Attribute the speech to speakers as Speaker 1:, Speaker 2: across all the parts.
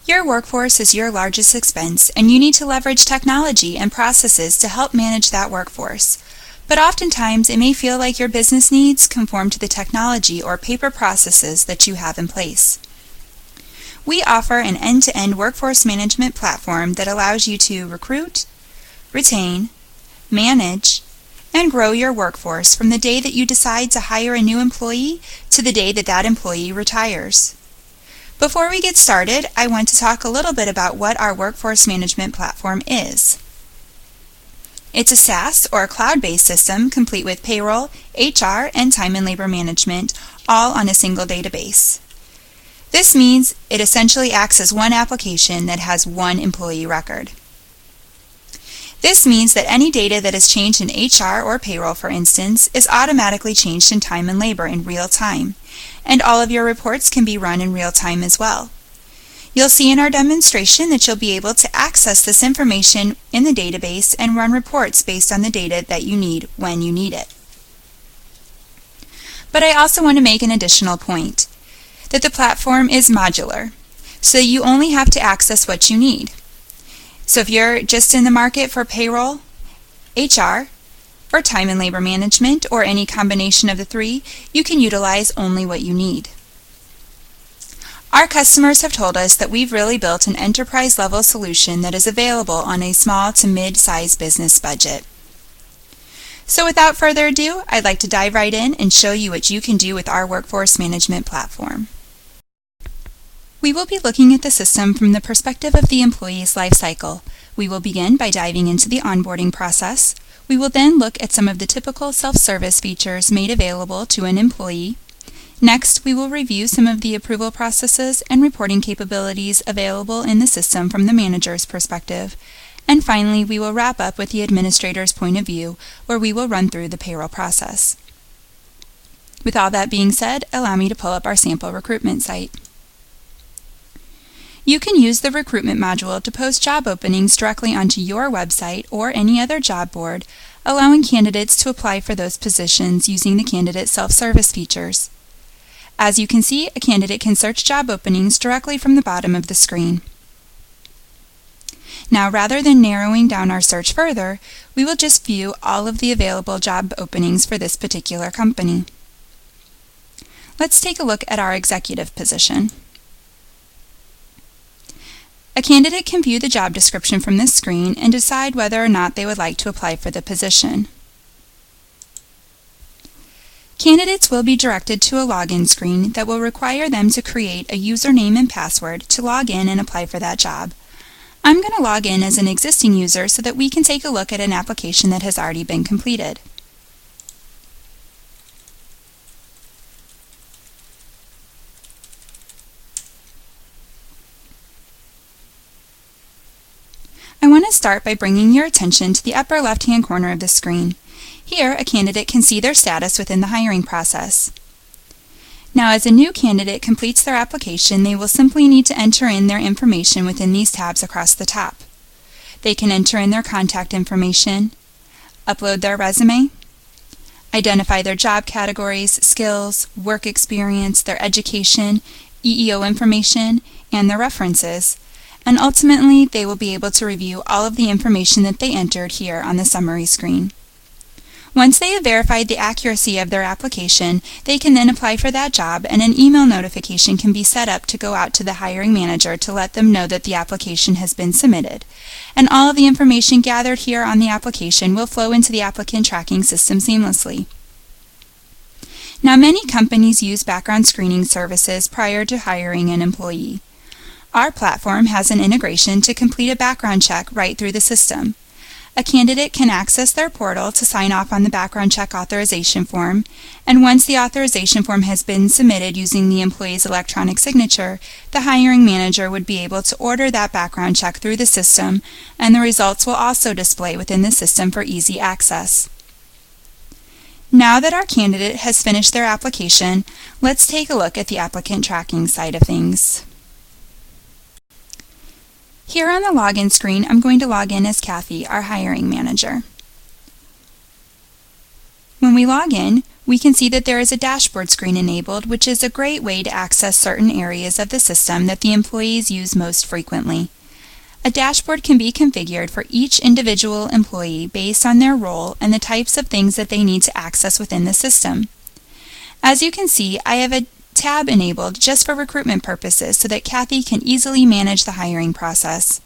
Speaker 1: Your workforce is your largest expense, and you need to leverage technology and processes to help manage that workforce. But oftentimes, it may feel like your business needs conform to the technology or paper processes that you have in place. We offer an end-to-end workforce management platform that allows you to recruit, retain, manage, and grow your workforce from the day that you decide to hire a new employee to the day that that employee retires. Before we get started, I want to talk a little bit about what our workforce management platform is. It's a SaaS or cloud-based system complete with payroll, HR, and time and labor management, all on a single database. This means it essentially acts as one application that has one employee record. This means that any data that is changed in HR or payroll, for instance, is automatically changed in time and labor in real time, and all of your reports can be run in real time as well. You'll see in our demonstration that you'll be able to access this information in the database and run reports based on the data that you need when you need it. But I also want to make an additional point, that the platform is modular, so you only have to access what you need. So if you're just in the market for payroll, HR, or time and labor management, or any combination of the three, you can utilize only what you need. Our customers have told us that we've really built an enterprise-level solution that is available on a small to mid-sized business budget. So without further ado, I'd like to dive right in and show you what you can do with our workforce management platform. We will be looking at the system from the perspective of the employee's life cycle. We will begin by diving into the onboarding process. We will then look at some of the typical self-service features made available to an employee. Next, we will review some of the approval processes and reporting capabilities available in the system from the manager's perspective. And finally, we will wrap up with the administrator's point of view, where we will run through the payroll process. With all that being said, allow me to pull up our sample recruitment site. You can use the recruitment module to post job openings directly onto your website or any other job board, allowing candidates to apply for those positions using the candidate self-service features. As you can see, a candidate can search job openings directly from the bottom of the screen. Now, rather than narrowing down our search further, we will just view all of the available job openings for this particular company. Let's take a look at our executive position. A candidate can view the job description from this screen and decide whether or not they would like to apply for the position. Candidates will be directed to a login screen that will require them to create a username and password to log in and apply for that job. I'm going to log in as an existing user so that we can take a look at an application that has already been completed. I want to start by bringing your attention to the upper left-hand corner of the screen. Here, a candidate can see their status within the hiring process. Now, as a new candidate completes their application, they will simply need to enter in their information within these tabs across the top. They can enter in their contact information, upload their resume, identify their job categories, skills, work experience, their education, EEO information, and their references. And ultimately, they will be able to review all of the information that they entered here on the summary screen. Once they have verified the accuracy of their application, they can then apply for that job, and an email notification can be set up to go out to the hiring manager to let them know that the application has been submitted. And all of the information gathered here on the application will flow into the applicant tracking system seamlessly. Now, many companies use background screening services prior to hiring an employee. Our platform has an integration to complete a background check right through the system. A candidate can access their portal to sign off on the background check authorization form, and once the authorization form has been submitted using the employee's electronic signature, the hiring manager would be able to order that background check through the system, and the results will also display within the system for easy access. Now that our candidate has finished their application, let's take a look at the applicant tracking side of things. Here on the login screen, I'm going to log in as Kathy, our hiring manager. When we log in, we can see that there is a dashboard screen enabled, which is a great way to access certain areas of the system that the employees use most frequently. A dashboard can be configured for each individual employee based on their role and the types of things that they need to access within the system. As you can see, I have a tab enabled just for recruitment purposes so that Kathy can easily manage the hiring process.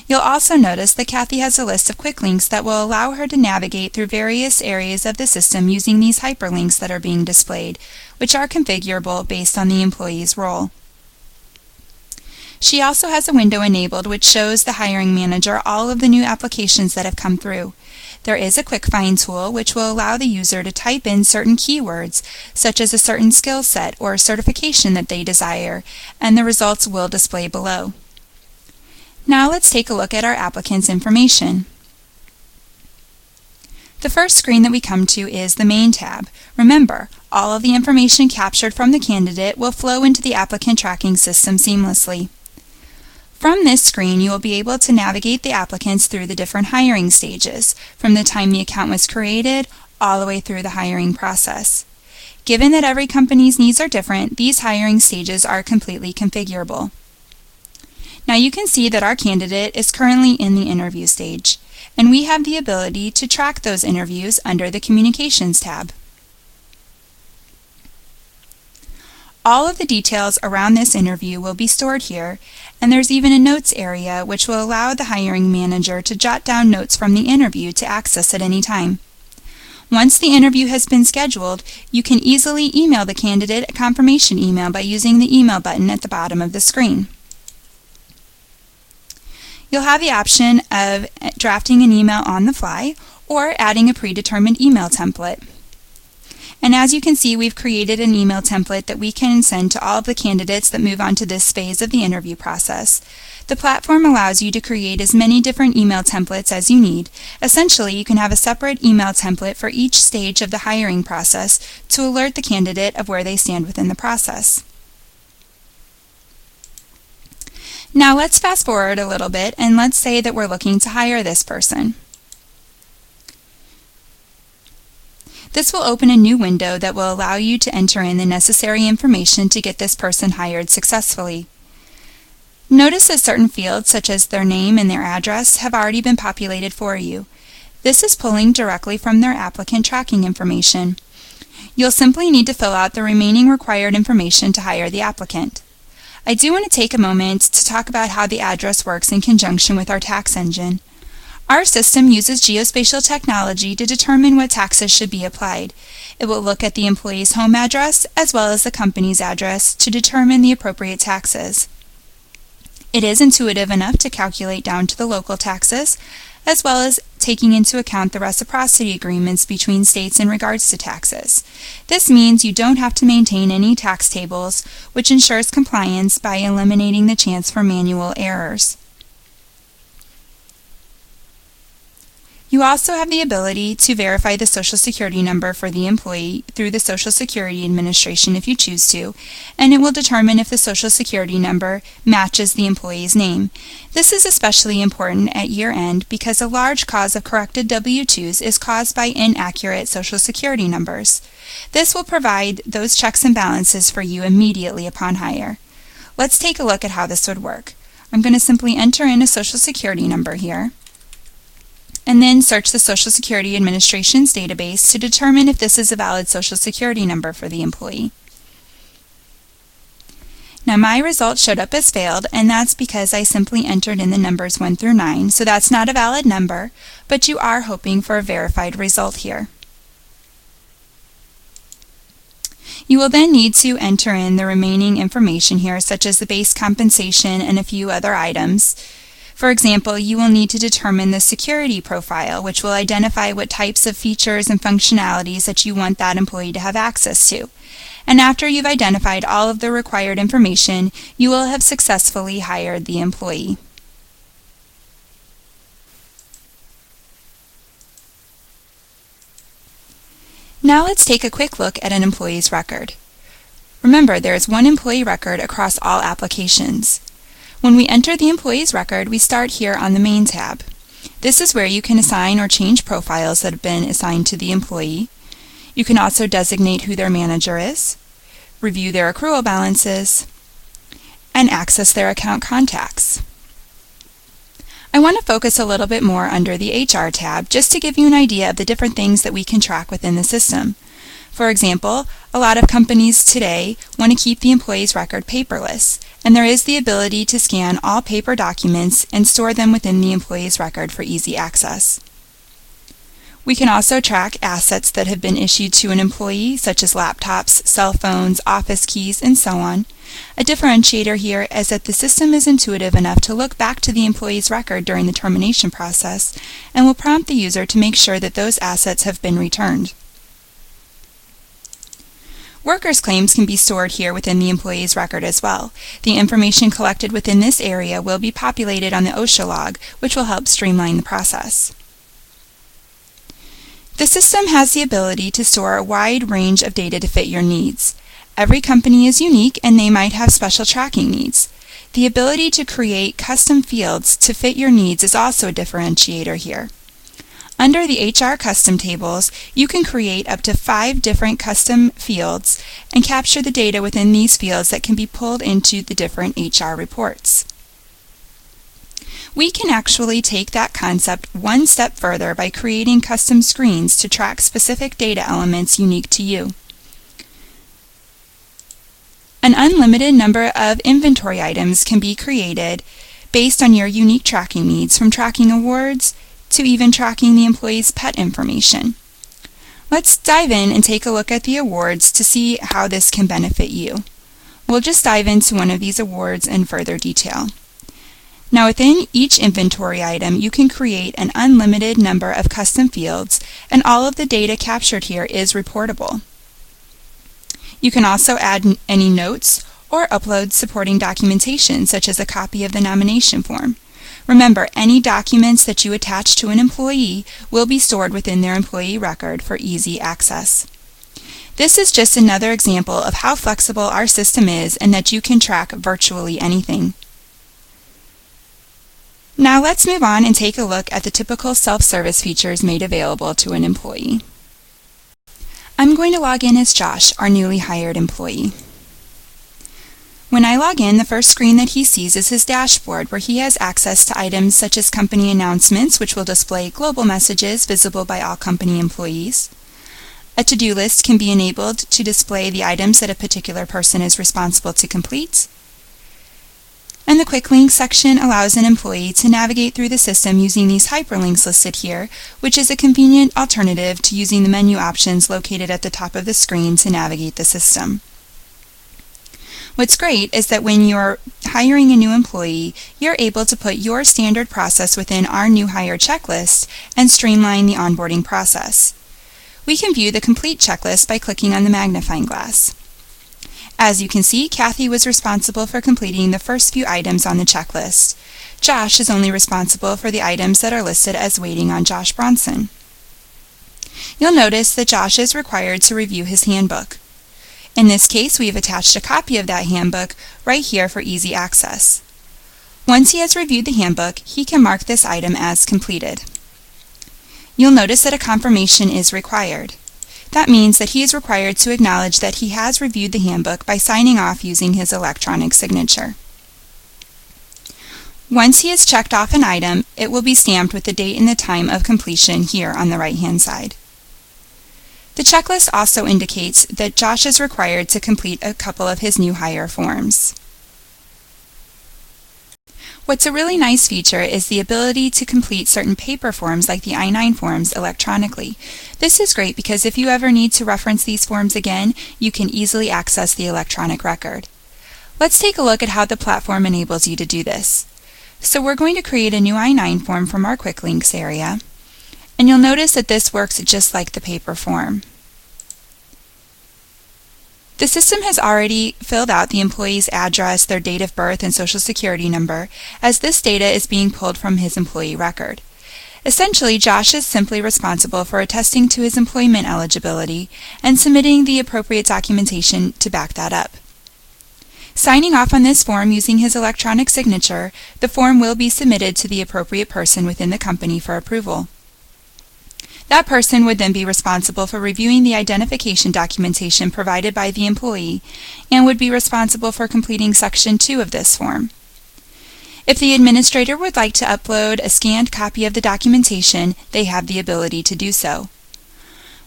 Speaker 1: You'll also notice that Kathy has a list of quick links that will allow her to navigate through various areas of the system using these hyperlinks that are being displayed, which are configurable based on the employee's role. She also has a window enabled which shows the hiring manager all of the new applications that have come through. There is a quick find tool which will allow the user to type in certain keywords, such as a certain skill set or certification that they desire, and the results will display below. Now let's take a look at our applicant's information. The first screen that we come to is the Main tab. Remember, all of the information captured from the candidate will flow into the applicant tracking system seamlessly. From this screen, you will be able to navigate the applicants through the different hiring stages, from the time the account was created all the way through the hiring process. Given that every company's needs are different, these hiring stages are completely configurable. Now you can see that our candidate is currently in the interview stage, and we have the ability to track those interviews under the Communications tab. All of the details around this interview will be stored here, and there's even a notes area which will allow the hiring manager to jot down notes from the interview to access at any time. Once the interview has been scheduled, you can easily email the candidate a confirmation email by using the email button at the bottom of the screen. You'll have the option of drafting an email on the fly or adding a predetermined email template. And as you can see, we've created an email template that we can send to all of the candidates that move on to this phase of the interview process. The platform allows you to create as many different email templates as you need. Essentially, you can have a separate email template for each stage of the hiring process to alert the candidate of where they stand within the process. Now let's fast forward a little bit and let's say that we're looking to hire this person. This will open a new window that will allow you to enter in the necessary information to get this person hired successfully. Notice that certain fields such as their name and their address have already been populated for you. This is pulling directly from their applicant tracking information. You'll simply need to fill out the remaining required information to hire the applicant. I do want to take a moment to talk about how the address works in conjunction with our tax engine. Our system uses geospatial technology to determine what taxes should be applied. It will look at the employee's home address as well as the company's address to determine the appropriate taxes. It is intuitive enough to calculate down to the local taxes, as well as taking into account the reciprocity agreements between states in regards to taxes. This means you don't have to maintain any tax tables, which ensures compliance by eliminating the chance for manual errors. You also have the ability to verify the Social Security number for the employee through the Social Security Administration if you choose to, and it will determine if the Social Security number matches the employee's name. This is especially important at year-end because a large cause of corrected W-2s is caused by inaccurate Social Security numbers. This will provide those checks and balances for you immediately upon hire. Let's take a look at how this would work. I'm going to simply enter in a Social Security number here, and then search the Social Security Administration's database to determine if this is a valid Social Security number for the employee. Now my result showed up as failed, and that's because I simply entered in the numbers 1 through 9, so that's not a valid number, but you are hoping for a verified result here. You will then need to enter in the remaining information here, such as the base compensation and a few other items. For example, you will need to determine the security profile, which will identify what types of features and functionalities that you want that employee to have access to. And after you've identified all of the required information, you will have successfully hired the employee. Now let's take a quick look at an employee's record. Remember, there is one employee record across all applications. When we enter the employee's record, we start here on the Main tab. This is where you can assign or change profiles that have been assigned to the employee. You can also designate who their manager is, review their accrual balances, and access their account contacts. I want to focus a little bit more under the HR tab just to give you an idea of the different things that we can track within the system. For example, a lot of companies today want to keep the employee's record paperless, and there is the ability to scan all paper documents and store them within the employee's record for easy access. We can also track assets that have been issued to an employee, such as laptops, cell phones, office keys, and so on. A differentiator here is that the system is intuitive enough to look back to the employee's record during the termination process and will prompt the user to make sure that those assets have been returned. Workers' claims can be stored here within the employee's record as well. The information collected within this area will be populated on the OSHA log, which will help streamline the process. The system has the ability to store a wide range of data to fit your needs. Every company is unique and they might have special tracking needs. The ability to create custom fields to fit your needs is also a differentiator here. Under the HR custom tables, you can create up to 5 different custom fields and capture the data within these fields that can be pulled into the different HR reports. We can actually take that concept one step further by creating custom screens to track specific data elements unique to you. An unlimited number of inventory items can be created based on your unique tracking needs, from tracking awards to even tracking the employee's pet information. Let's dive in and take a look at the awards to see how this can benefit you. We'll just dive into one of these awards in further detail. Now, within each inventory item, you can create an unlimited number of custom fields, and all of the data captured here is reportable. You can also add any notes or upload supporting documentation, such as a copy of the nomination form. Remember, any documents that you attach to an employee will be stored within their employee record for easy access. This is just another example of how flexible our system is and that you can track virtually anything. Now let's move on and take a look at the typical self-service features made available to an employee. I'm going to log in as Josh, our newly hired employee. When I log in, the first screen that he sees is his dashboard, where he has access to items such as company announcements, which will display global messages visible by all company employees. A to-do list can be enabled to display the items that a particular person is responsible to complete. And the Quick Links section allows an employee to navigate through the system using these hyperlinks listed here, which is a convenient alternative to using the menu options located at the top of the screen to navigate the system. What's great is that when you're hiring a new employee, you're able to put your standard process within our new hire checklist and streamline the onboarding process. We can view the complete checklist by clicking on the magnifying glass. As you can see, Kathy was responsible for completing the first few items on the checklist. Josh is only responsible for the items that are listed as waiting on Josh Bronson. You'll notice that Josh is required to review his handbook. In this case, we've attached a copy of that handbook right here for easy access. Once he has reviewed the handbook, he can mark this item as completed. You'll notice that a confirmation is required. That means that he is required to acknowledge that he has reviewed the handbook by signing off using his electronic signature. Once he has checked off an item, it will be stamped with the date and the time of completion here on the right-hand side. The checklist also indicates that Josh is required to complete a couple of his new hire forms. What's a really nice feature is the ability to complete certain paper forms like the I-9 forms electronically. This is great because if you ever need to reference these forms again, you can easily access the electronic record. Let's take a look at how the platform enables you to do this. So we're going to create a new I-9 form from our Quick Links area, and you'll notice that this works just like the paper form. The system has already filled out the employee's address, their date of birth, and social security number, as this data is being pulled from his employee record. Essentially, Josh is simply responsible for attesting to his employment eligibility and submitting the appropriate documentation to back that up. Signing off on this form using his electronic signature, the form will be submitted to the appropriate person within the company for approval. That person would then be responsible for reviewing the identification documentation provided by the employee and would be responsible for completing Section 2 of this form. If the administrator would like to upload a scanned copy of the documentation, they have the ability to do so.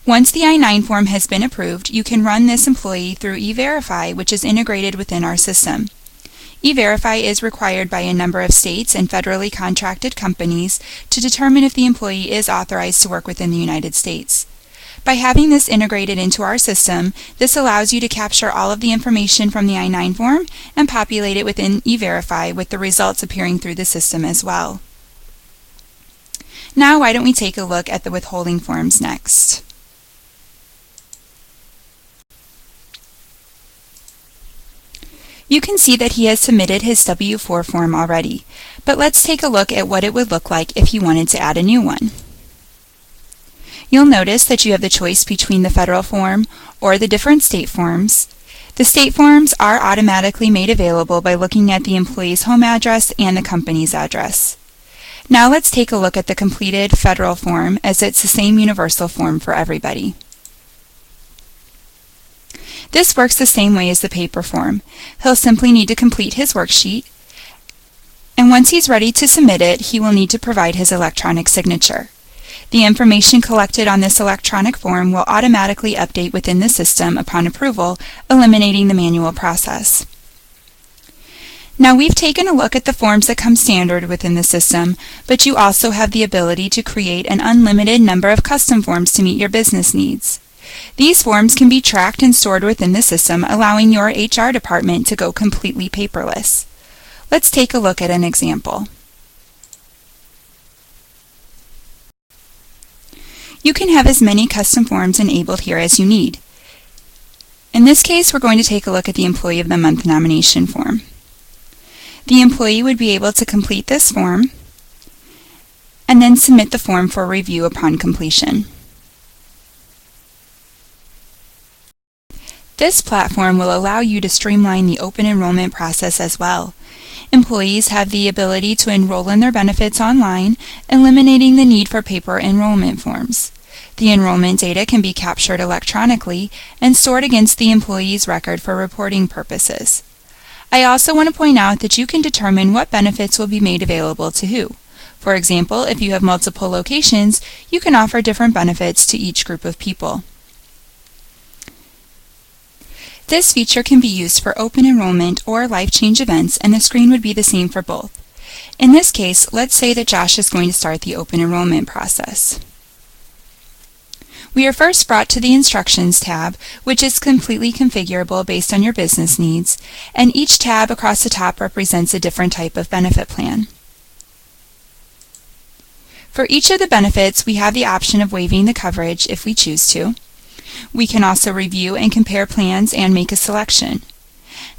Speaker 1: Once the I-9 form has been approved, you can run this employee through E-Verify, which is integrated within our system. E-Verify is required by a number of states and federally contracted companies to determine if the employee is authorized to work within the United States. By having this integrated into our system, this allows you to capture all of the information from the I-9 form and populate it within E-Verify with the results appearing through the system as well. Now, why don't we take a look at the withholding forms next? You can see that he has submitted his W-4 form already, but let's take a look at what it would look like if he wanted to add a new one. You'll notice that you have the choice between the federal form or the different state forms. The state forms are automatically made available by looking at the employee's home address and the company's address. Now let's take a look at the completed federal form, as it's the same universal form for everybody. This works the same way as the paper form. He'll simply need to complete his worksheet, and once he's ready to submit it, he will need to provide his electronic signature. The information collected on this electronic form will automatically update within the system upon approval, eliminating the manual process. Now, we've taken a look at the forms that come standard within the system, but you also have the ability to create an unlimited number of custom forms to meet your business needs. These forms can be tracked and stored within the system, allowing your HR department to go completely paperless. Let's take a look at an example. You can have as many custom forms enabled here as you need. In this case, we're going to take a look at the Employee of the Month nomination form. The employee would be able to complete this form and then submit the form for review upon completion. This platform will allow you to streamline the open enrollment process as well. Employees have the ability to enroll in their benefits online, eliminating the need for paper enrollment forms. The enrollment data can be captured electronically and stored against the employee's record for reporting purposes. I also want to point out that you can determine what benefits will be made available to who. For example, if you have multiple locations, you can offer different benefits to each group of people. This feature can be used for open enrollment or life change events, and the screen would be the same for both. In this case, let's say that Josh is going to start the open enrollment process. We are first brought to the Instructions tab, which is completely configurable based on your business needs, and each tab across the top represents a different type of benefit plan. For each of the benefits, we have the option of waiving the coverage if we choose to. We can also review and compare plans and make a selection.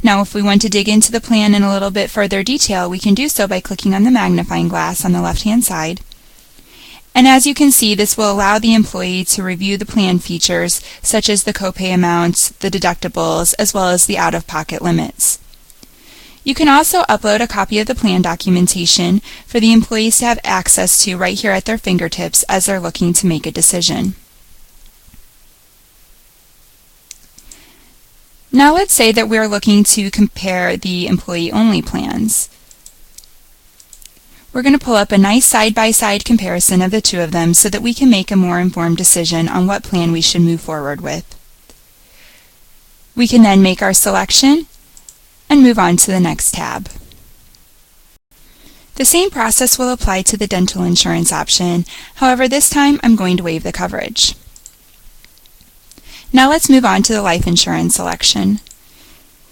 Speaker 1: Now, if we want to dig into the plan in a little bit further detail, we can do so by clicking on the magnifying glass on the left-hand side. And as you can see, this will allow the employee to review the plan features, such as the copay amounts, the deductibles, as well as the out-of-pocket limits. You can also upload a copy of the plan documentation for the employees to have access to right here at their fingertips as they're looking to make a decision. Now let's say that we're looking to compare the employee-only plans. We're going to pull up a nice side-by-side comparison of the two of them so that we can make a more informed decision on what plan we should move forward with. We can then make our selection and move on to the next tab. The same process will apply to the dental insurance option. However, this time I'm going to waive the coverage. Now let's move on to the life insurance selection.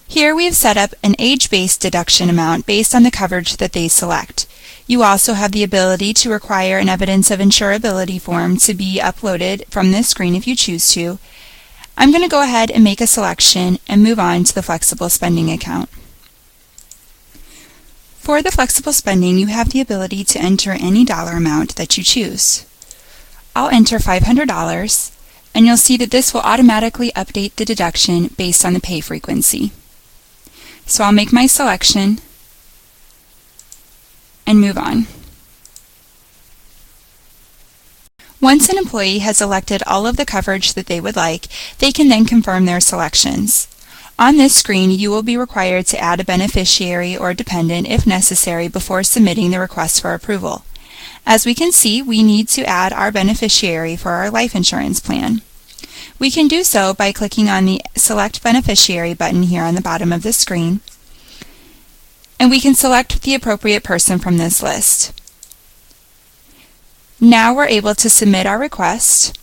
Speaker 1: Here we have set up an age-based deduction amount based on the coverage that they select. You also have the ability to require an evidence of insurability form to be uploaded from this screen if you choose to. I'm going to go ahead and make a selection and move on to the flexible spending account. For the flexible spending, you have the ability to enter any dollar amount that you choose. I'll enter $500. And you'll see that this will automatically update the deduction based on the pay frequency. So I'll make my selection and move on. Once an employee has elected all of the coverage that they would like, they can then confirm their selections. On this screen, you will be required to add a beneficiary or dependent if necessary before submitting the request for approval. As we can see, we need to add our beneficiary for our life insurance plan. We can do so by clicking on the Select Beneficiary button here on the bottom of the screen, and we can select the appropriate person from this list. Now we're able to submit our request,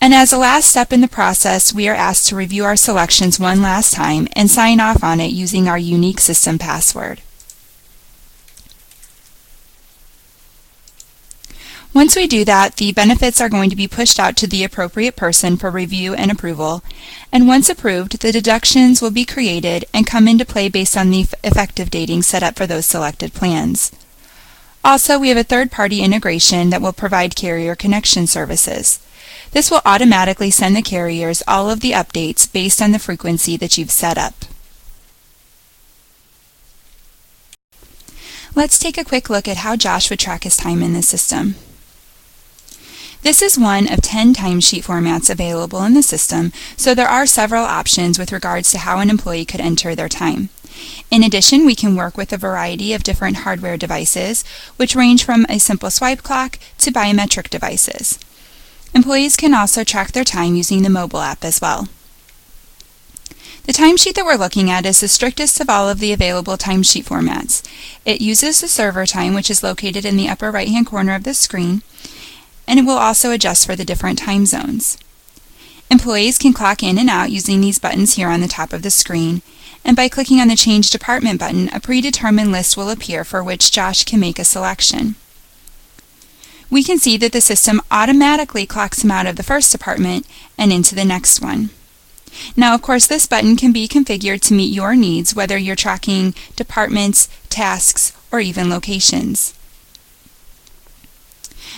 Speaker 1: and as a last step in the process, we are asked to review our selections one last time and sign off on it using our unique system password. Once we do that, the benefits are going to be pushed out to the appropriate person for review and approval, and once approved, the deductions will be created and come into play based on the effective dating set up for those selected plans. Also, we have a third-party integration that will provide carrier connection services. This will automatically send the carriers all of the updates based on the frequency that you've set up. Let's take a quick look at how Josh would track his time in the system. This is one of 10 timesheet formats available in the system, so there are several options with regards to how an employee could enter their time. In addition, we can work with a variety of different hardware devices, which range from a simple swipe clock to biometric devices. Employees can also track their time using the mobile app as well. The timesheet that we're looking at is the strictest of all of the available timesheet formats. It uses the server time, which is located in the upper right-hand corner of the screen, and it will also adjust for the different time zones. Employees can clock in and out using these buttons here on the top of the screen, and by clicking on the Change Department button, a predetermined list will appear for which Josh can make a selection. We can see that the system automatically clocks him out of the first department and into the next one. Now, of course, this button can be configured to meet your needs, whether you're tracking departments, tasks, or even locations.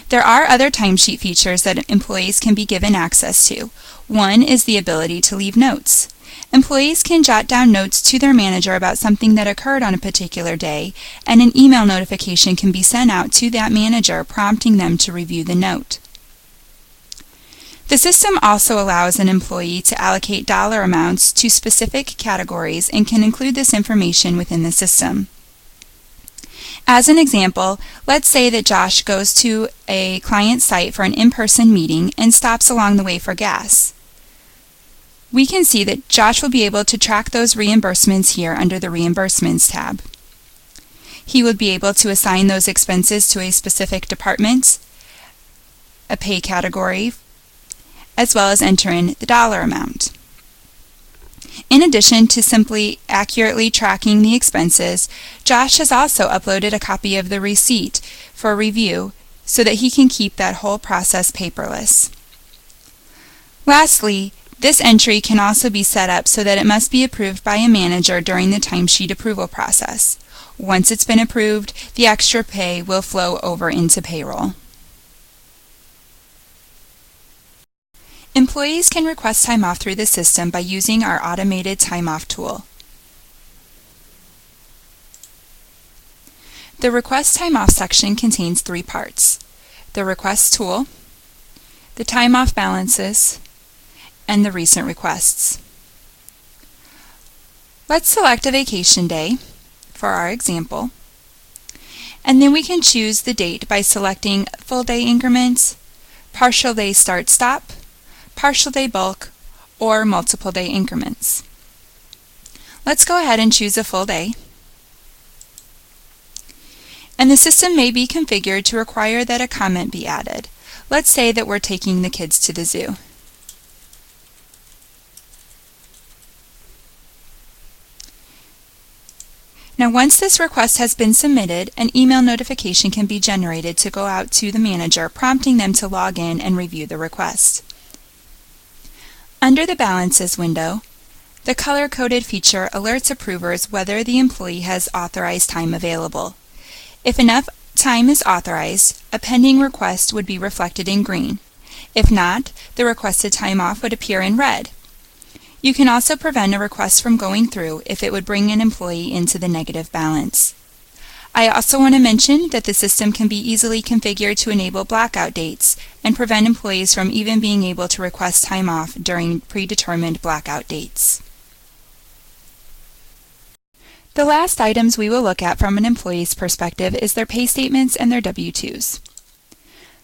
Speaker 1: There are other timesheet features that employees can be given access to. One is the ability to leave notes. Employees can jot down notes to their manager about something that occurred on a particular day, and an email notification can be sent out to that manager prompting them to review the note. The system also allows an employee to allocate dollar amounts to specific categories and can include this information within the system. As an example, let's say that Josh goes to a client site for an in-person meeting and stops along the way for gas. We can see that Josh will be able to track those reimbursements here under the Reimbursements tab. He would be able to assign those expenses to a specific department, a pay category, as well as enter in the dollar amount. In addition to simply accurately tracking the expenses, Josh has also uploaded a copy of the receipt for review so that he can keep that whole process paperless. Lastly, this entry can also be set up so that it must be approved by a manager during the timesheet approval process. Once it's been approved, the extra pay will flow over into payroll. Employees can request time off through the system by using our automated time off tool. The Request Time Off section contains 3 parts: the Request tool, the Time Off balances, and the Recent requests. Let's select a vacation day for our example, and then we can choose the date by selecting full day increments, partial day start-stop, partial day bulk, or multiple day increments. Let's go ahead and choose a full day. And the system may be configured to require that a comment be added. Let's say that we're taking the kids to the zoo. Now, once this request has been submitted, an email notification can be generated to go out to the manager, prompting them to log in and review the request. Under the Balances window, the color-coded feature alerts approvers whether the employee has authorized time available. If enough time is authorized, a pending request would be reflected in green. If not, the requested time off would appear in red. You can also prevent a request from going through if it would bring an employee into the negative balance. I also want to mention that the system can be easily configured to enable blackout dates and prevent employees from even being able to request time off during predetermined blackout dates. The last items we will look at from an employee's perspective is their pay statements and their W-2s.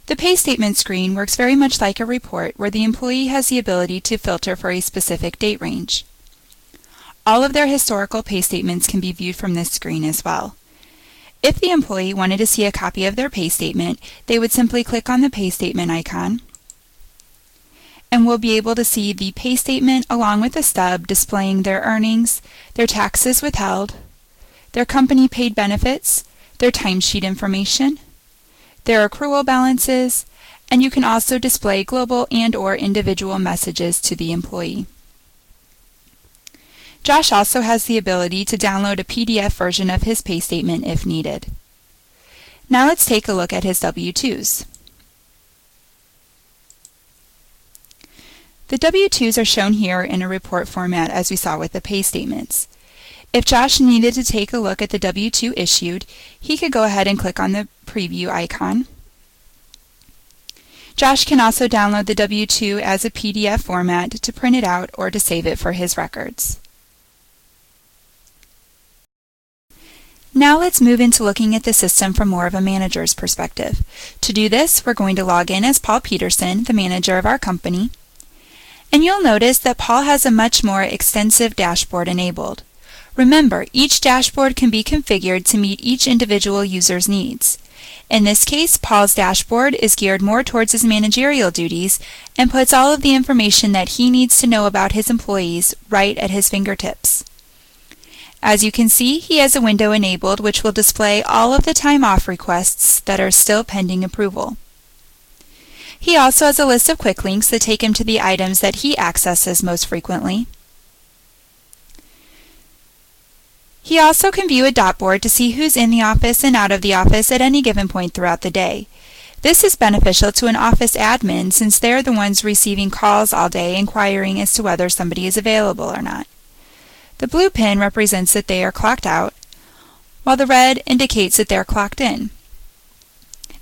Speaker 1: The pay statement screen works very much like a report where the employee has the ability to filter for a specific date range. All of their historical pay statements can be viewed from this screen as well. If the employee wanted to see a copy of their pay statement, they would simply click on the pay statement icon, and we'll be able to see the pay statement along with a stub displaying their earnings, their taxes withheld, their company paid benefits, their timesheet information, their accrual balances, and you can also display global and/or individual messages to the employee. Josh also has the ability to download a PDF version of his pay statement if needed. Now let's take a look at his W-2s. The W-2s are shown here in a report format as we saw with the pay statements. If Josh needed to take a look at the W-2 issued, he could go ahead and click on the preview icon. Josh can also download the W-2 as a PDF format to print it out or to save it for his records. Now let's move into looking at the system from more of a manager's perspective. To do this, we're going to log in as Paul Peterson, the manager of our company. And you'll notice that Paul has a much more extensive dashboard enabled. Remember, each dashboard can be configured to meet each individual user's needs. In this case, Paul's dashboard is geared more towards his managerial duties and puts all of the information that he needs to know about his employees right at his fingertips. As you can see, he has a window enabled which will display all of the time off requests that are still pending approval. He also has a list of quick links that take him to the items that he accesses most frequently. He also can view a dot board to see who's in the office and out of the office at any given point throughout the day. This is beneficial to an office admin since they're the ones receiving calls all day inquiring as to whether somebody is available or not. The blue pin represents that they are clocked out, while the red indicates that they're clocked in.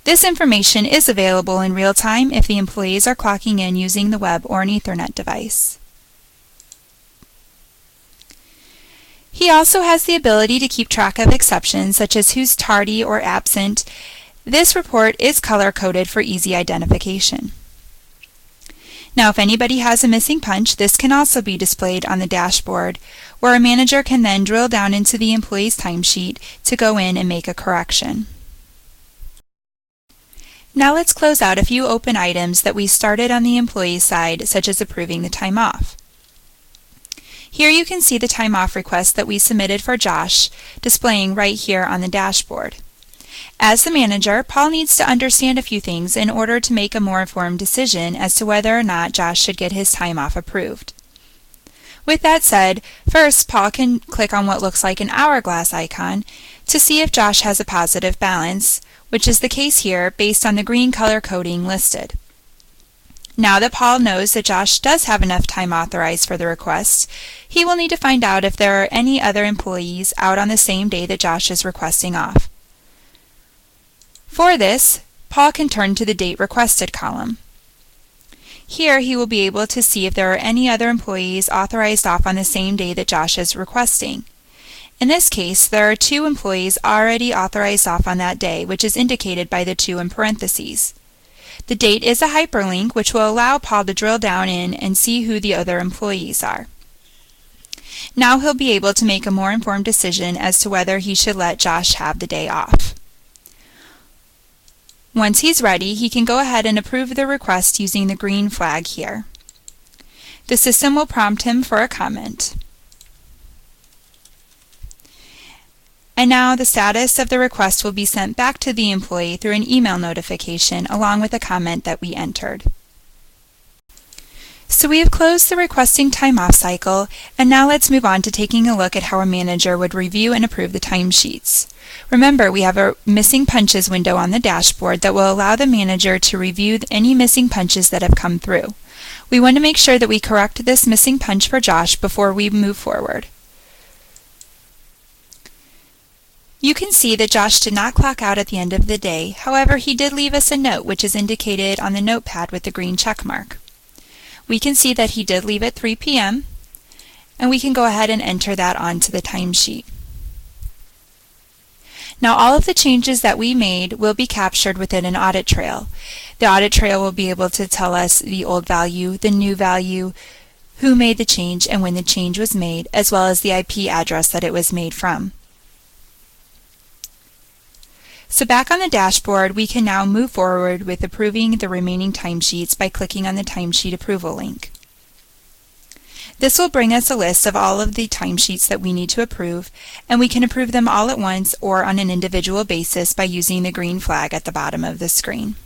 Speaker 1: This information is available in real time if the employees are clocking in using the web or an Ethernet device. He also has the ability to keep track of exceptions such as who's tardy or absent. This report is color-coded for easy identification. Now, if anybody has a missing punch, this can also be displayed on the dashboard, where a manager can then drill down into the employee's timesheet to go in and make a correction. Now let's close out a few open items that we started on the employee side, such as approving the time off. Here you can see the time off request that we submitted for Josh, displaying right here on the dashboard. As the manager, Paul needs to understand a few things in order to make a more informed decision as to whether or not Josh should get his time off approved. With that said, first Paul can click on what looks like an hourglass icon to see if Josh has a positive balance, which is the case here based on the green color coding listed. Now that Paul knows that Josh does have enough time authorized for the request, he will need to find out if there are any other employees out on the same day that Josh is requesting off. For this, Paul can turn to the Date Requested column. Here he will be able to see if there are any other employees authorized off on the same day that Josh is requesting. In this case, there are 2 employees already authorized off on that day, which is indicated by the 2 in parentheses. The date is a hyperlink which will allow Paul to drill down in and see who the other employees are. Now he'll be able to make a more informed decision as to whether he should let Josh have the day off. Once he's ready, he can go ahead and approve the request using the green flag here. The system will prompt him for a comment. And now the status of the request will be sent back to the employee through an email notification along with a comment that we entered. So we have closed the requesting time off cycle, and now let's move on to taking a look at how a manager would review and approve the timesheets. Remember, we have a missing punches window on the dashboard that will allow the manager to review any missing punches that have come through. We want to make sure that we correct this missing punch for Josh before we move forward. You can see that Josh did not clock out at the end of the day. However, he did leave us a note, which is indicated on the notepad with the green check mark. We can see that he did leave at 3 p.m., and we can go ahead and enter that onto the timesheet. Now all of the changes that we made will be captured within an audit trail. The audit trail will be able to tell us the old value, the new value, who made the change and when the change was made, as well as the IP address that it was made from. So back on the dashboard, we can now move forward with approving the remaining timesheets by clicking on the timesheet approval link. This will bring us a list of all of the timesheets that we need to approve, and we can approve them all at once or on an individual basis by using the green flag at the bottom of the screen.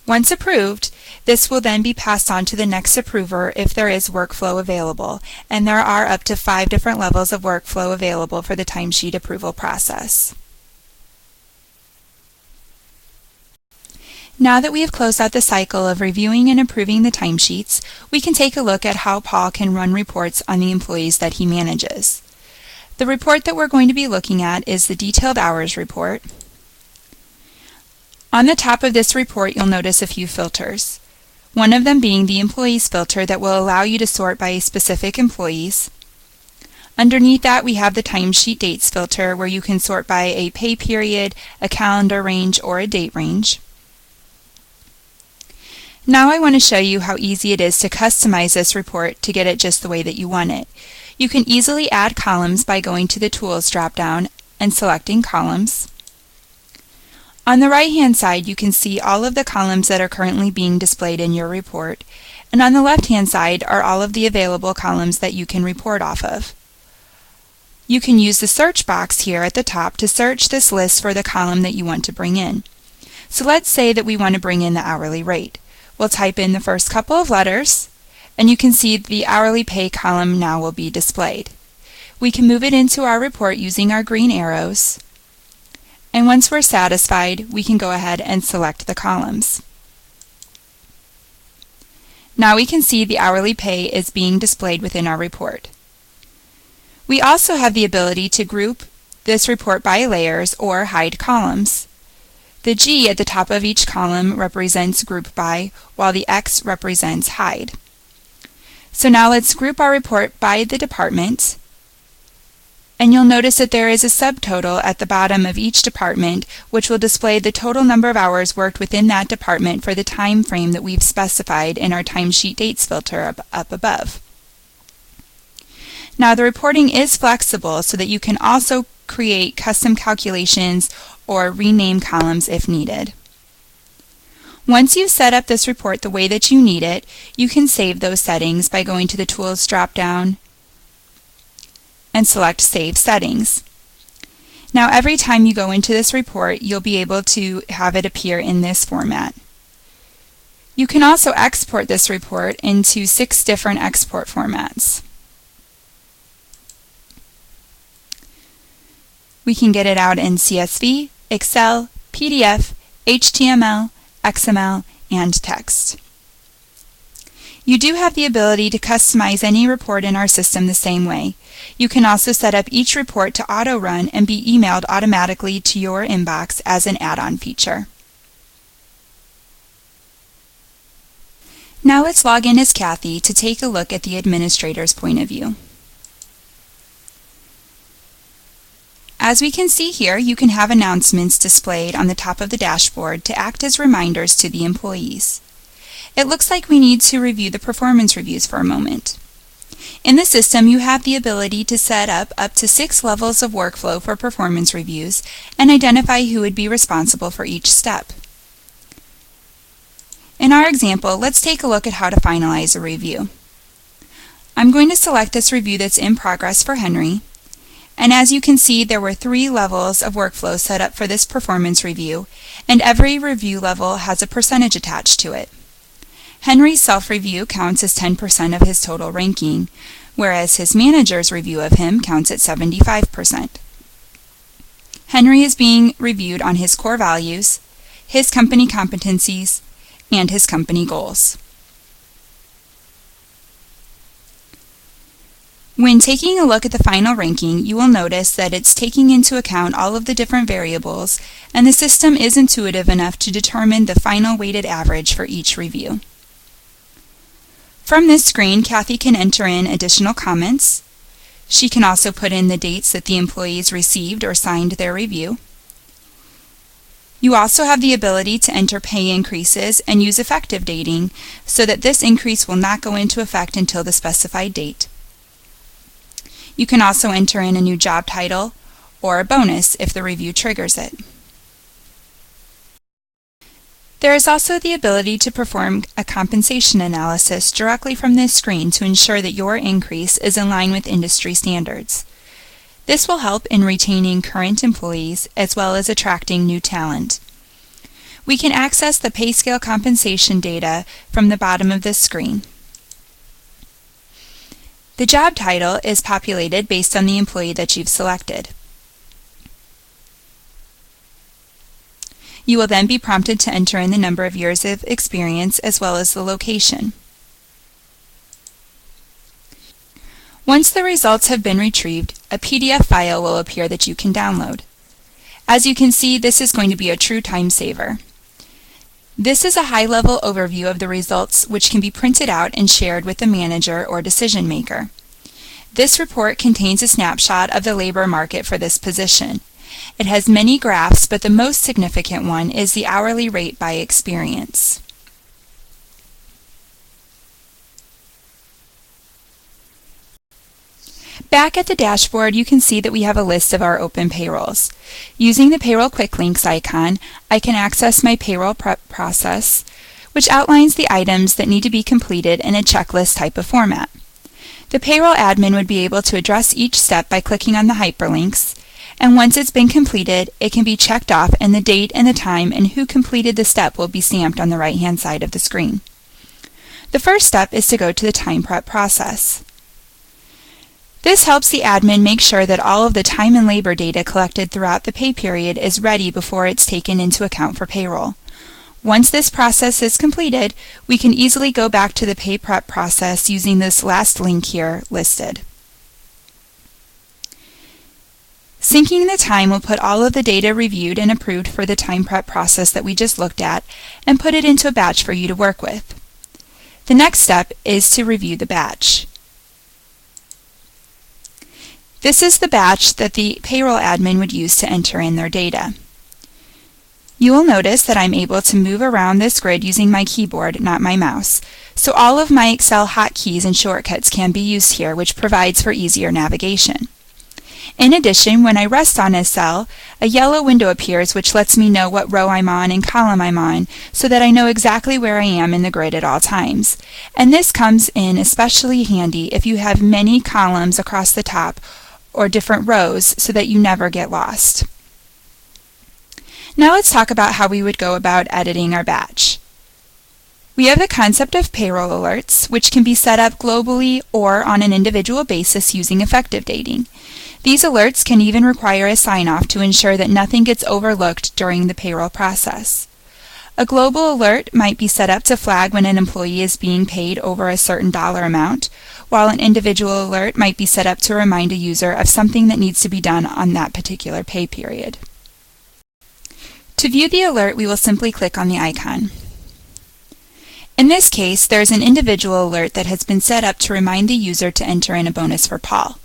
Speaker 1: Once approved, this will then be passed on to the next approver if there is workflow available, and there are up to 5 different levels of workflow available for the timesheet approval process. Now that we have closed out the cycle of reviewing and approving the timesheets, we can take a look at how Paul can run reports on the employees that he manages. The report that we're going to be looking at is the Detailed Hours Report. On the top of this report, you'll notice a few filters. One of them being the Employees filter that will allow you to sort by specific employees. Underneath that, we have the Timesheet Dates filter where you can sort by a pay period, a calendar range, or a date range. Now I want to show you how easy it is to customize this report to get it just the way that you want it. You can easily add columns by going to the Tools drop-down and selecting Columns. On the right-hand side, you can see all of the columns that are currently being displayed in your report, and on the left-hand side are all of the available columns that you can report off of. You can use the search box here at the top to search this list for the column that you want to bring in. So let's say that we want to bring in the hourly rate. We'll type in the first couple of letters, and you can see the hourly pay column now will be displayed. We can move it into our report using our green arrows, and once we're satisfied, we can go ahead and select the columns. Now we can see the hourly pay is being displayed within our report. We also have the ability to group this report by layers or hide columns. The G at the top of each column represents Group By, while the X represents Hide. So now let's group our report by the department, and you'll notice that there is a subtotal at the bottom of each department, which will display the total number of hours worked within that department for the time frame that we've specified in our Timesheet Dates filter up above. Now the reporting is flexible so that you can also create custom calculations or rename columns if needed. Once you've set up this report the way that you need it, you can save those settings by going to the Tools drop-down and select Save Settings. Now every time you go into this report, you'll be able to have it appear in this format. You can also export this report into 6 different export formats. We can get it out in CSV, Excel, PDF, HTML, XML, and text. You do have the ability to customize any report in our system the same way. You can also set up each report to auto-run and be emailed automatically to your inbox as an add-on feature. Now let's log in as Kathy to take a look at the administrator's point of view. As we can see here, you can have announcements displayed on the top of the dashboard to act as reminders to the employees. It looks like we need to review the performance reviews for a moment. In the system, you have the ability to set up to 6 levels of workflow for performance reviews and identify who would be responsible for each step. In our example, let's take a look at how to finalize a review. I'm going to select this review that's in progress for Henry. And as you can see, there were 3 levels of workflow set up for this performance review, and every review level has a percentage attached to it. Henry's self-review counts as 10% of his total ranking, whereas his manager's review of him counts at 75%. Henry is being reviewed on his core values, his company competencies, and his company goals. When taking a look at the final ranking, you will notice that it's taking into account all of the different variables, and the system is intuitive enough to determine the final weighted average for each review. From this screen, Kathy can enter in additional comments. She can also put in the dates that the employees received or signed their review. You also have the ability to enter pay increases and use effective dating so that this increase will not go into effect until the specified date. You can also enter in a new job title or a bonus if the review triggers it. There is also the ability to perform a compensation analysis directly from this screen to ensure that your increase is in line with industry standards. This will help in retaining current employees as well as attracting new talent. We can access the pay scale compensation data from the bottom of this screen. The job title is populated based on the employee that you've selected. You will then be prompted to enter in the number of years of experience as well as the location. Once the results have been retrieved, a PDF file will appear that you can download. As you can see, this is going to be a true time saver. This is a high-level overview of the results which can be printed out and shared with the manager or decision maker. This report contains a snapshot of the labor market for this position. It has many graphs, but the most significant one is the hourly rate by experience. Back at the dashboard, you can see that we have a list of our open payrolls. Using the Payroll Quick Links icon, I can access my payroll process, which outlines the items that need to be completed in a checklist type of format. The payroll admin would be able to address each step by clicking on the hyperlinks, and once it's been completed, it can be checked off and the date and the time and who completed the step will be stamped on the right-hand side of the screen. The first step is to go to the time prep process. This helps the admin make sure that all of the time and labor data collected throughout the pay period is ready before it's taken into account for payroll. Once this process is completed, we can easily go back to the pay prep process using this last link here listed. Syncing the time will put all of the data reviewed and approved for the time prep process that we just looked at and put it into a batch for you to work with. The next step is to review the batch. This is the batch that the payroll admin would use to enter in their data. You will notice that I'm able to move around this grid using my keyboard, not my mouse, so all of my Excel hotkeys and shortcuts can be used here, which provides for easier navigation. In addition, when I rest on a cell, a yellow window appears which lets me know what row I'm on and column I'm on so that I know exactly where I am in the grid at all times. And this comes in especially handy if you have many columns across the top or different rows so that you never get lost. Now let's talk about how we would go about editing our batch. We have the concept of payroll alerts, which can be set up globally or on an individual basis using effective dating. These alerts can even require a sign-off to ensure that nothing gets overlooked during the payroll process. A global alert might be set up to flag when an employee is being paid over a certain dollar amount, while an individual alert might be set up to remind a user of something that needs to be done on that particular pay period. To view the alert, we will simply click on the icon. In this case, there is an individual alert that has been set up to remind the user to enter in a bonus for Paul.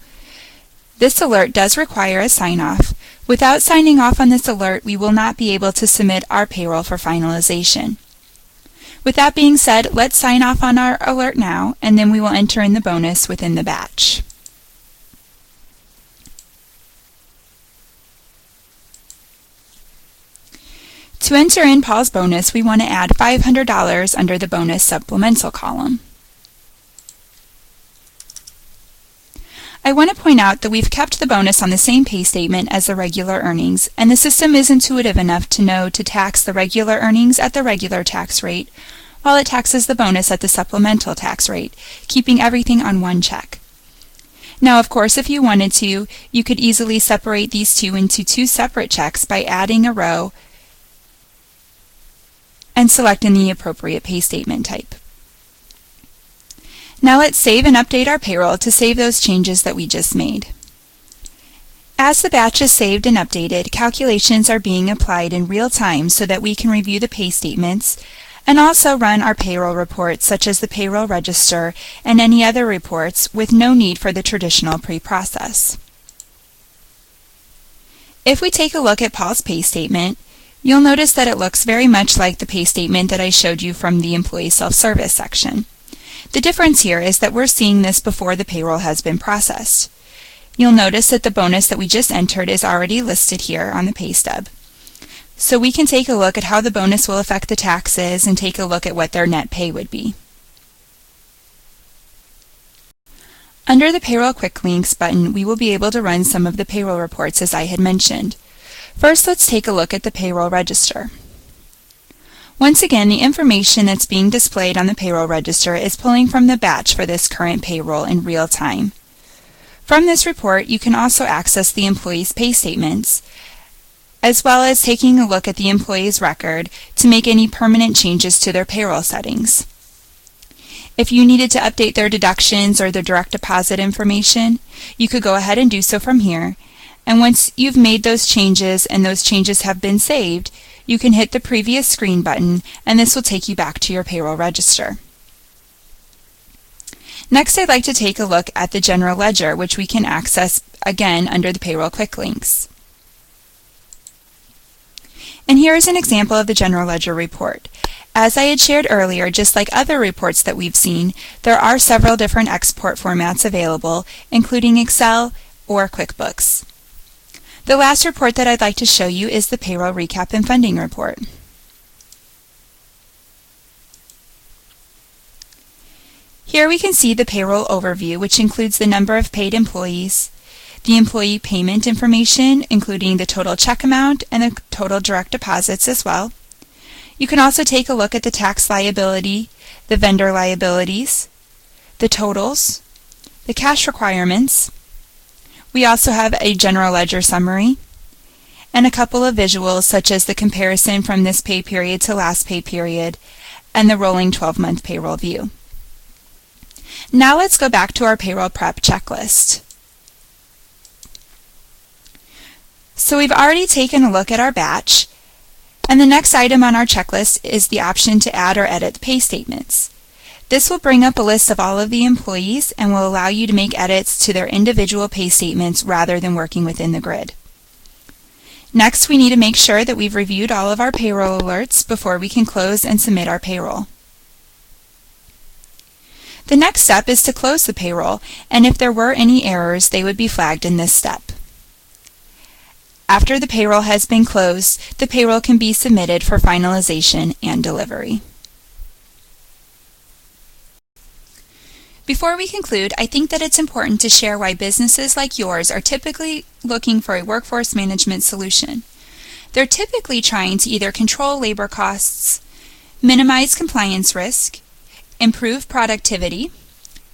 Speaker 1: This alert does require a sign-off. Without signing off on this alert, we will not be able to submit our payroll for finalization. With that being said, let's sign off on our alert now, and then we will enter in the bonus within the batch. To enter in Paul's bonus, we want to add $500 under the bonus supplemental column. I want to point out that we've kept the bonus on the same pay statement as the regular earnings, and the system is intuitive enough to know to tax the regular earnings at the regular tax rate, while it taxes the bonus at the supplemental tax rate, keeping everything on one check. Now, of course, if you wanted to, you could easily separate these two into two separate checks by adding a row and selecting the appropriate pay statement type. Now let's save and update our payroll to save those changes that we just made. As the batch is saved and updated, calculations are being applied in real time so that we can review the pay statements and also run our payroll reports such as the payroll register and any other reports with no need for the traditional pre-process. If we take a look at Paul's pay statement, you'll notice that it looks very much like the pay statement that I showed you from the employee self-service section. The difference here is that we're seeing this before the payroll has been processed. You'll notice that the bonus that we just entered is already listed here on the pay stub. So we can take a look at how the bonus will affect the taxes and take a look at what their net pay would be. Under the Payroll Quick Links button, we will be able to run some of the payroll reports as I had mentioned. First, let's take a look at the payroll register. Once again, the information that's being displayed on the payroll register is pulling from the batch for this current payroll in real time. From this report, you can also access the employee's pay statements, as well as taking a look at the employee's record to make any permanent changes to their payroll settings. If you needed to update their deductions or their direct deposit information, you could go ahead and do so from here. And once you've made those changes and those changes have been saved, you can hit the previous screen button and this will take you back to your payroll register. Next, I'd like to take a look at the general ledger, which we can access again under the Payroll Quick Links. And here is an example of the general ledger report. As I had shared earlier, just like other reports that we've seen, there are several different export formats available, including Excel or QuickBooks. The last report that I'd like to show you is the Payroll Recap and Funding Report. Here we can see the payroll overview, which includes the number of paid employees, the employee payment information, including the total check amount and the total direct deposits as well. You can also take a look at the tax liability, the vendor liabilities, the totals, the cash requirements. We also have a general ledger summary and a couple of visuals such as the comparison from this pay period to last pay period and the rolling 12-month payroll view. Now let's go back to our payroll prep checklist. So we've already taken a look at our batch, and the next item on our checklist is the option to add or edit the pay statements. This will bring up a list of all of the employees and will allow you to make edits to their individual pay statements rather than working within the grid. Next, we need to make sure that we've reviewed all of our payroll alerts before we can close and submit our payroll. The next step is to close the payroll, and if there were any errors, they would be flagged in this step. After the payroll has been closed, the payroll can be submitted for finalization and delivery. Before we conclude, I think that it's important to share why businesses like yours are typically looking for a workforce management solution. They're typically trying to either control labor costs, minimize compliance risk, improve productivity,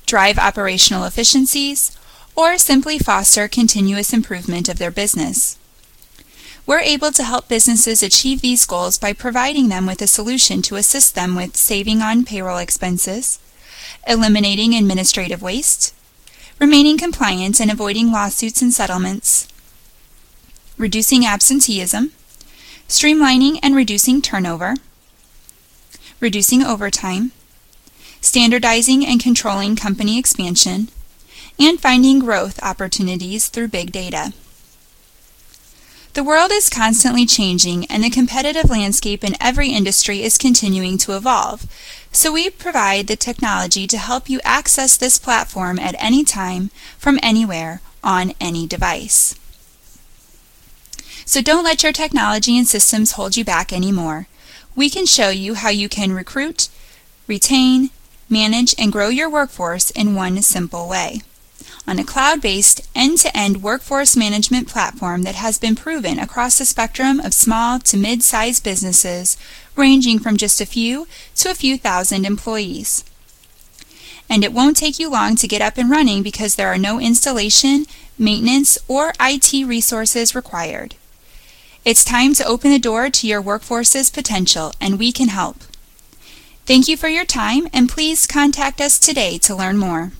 Speaker 1: drive operational efficiencies, or simply foster continuous improvement of their business. We're able to help businesses achieve these goals by providing them with a solution to assist them with saving on payroll expenses, eliminating administrative waste, remaining compliant and avoiding lawsuits and settlements, reducing absenteeism, streamlining and reducing turnover, reducing overtime, standardizing and controlling company expansion, and finding growth opportunities through big data. The world is constantly changing and the competitive landscape in every industry is continuing to evolve, so we provide the technology to help you access this platform at any time, from anywhere, on any device. So don't let your technology and systems hold you back anymore. We can show you how you can recruit, retain, manage, and grow your workforce in one simple way, on a cloud-based, end-to-end workforce management platform that has been proven across the spectrum of small to mid-sized businesses ranging from just a few to a few thousand employees. And it won't take you long to get up and running because there are no installation, maintenance, or IT resources required. It's time to open the door to your workforce's potential, and we can help. Thank you for your time, and please contact us today to learn more.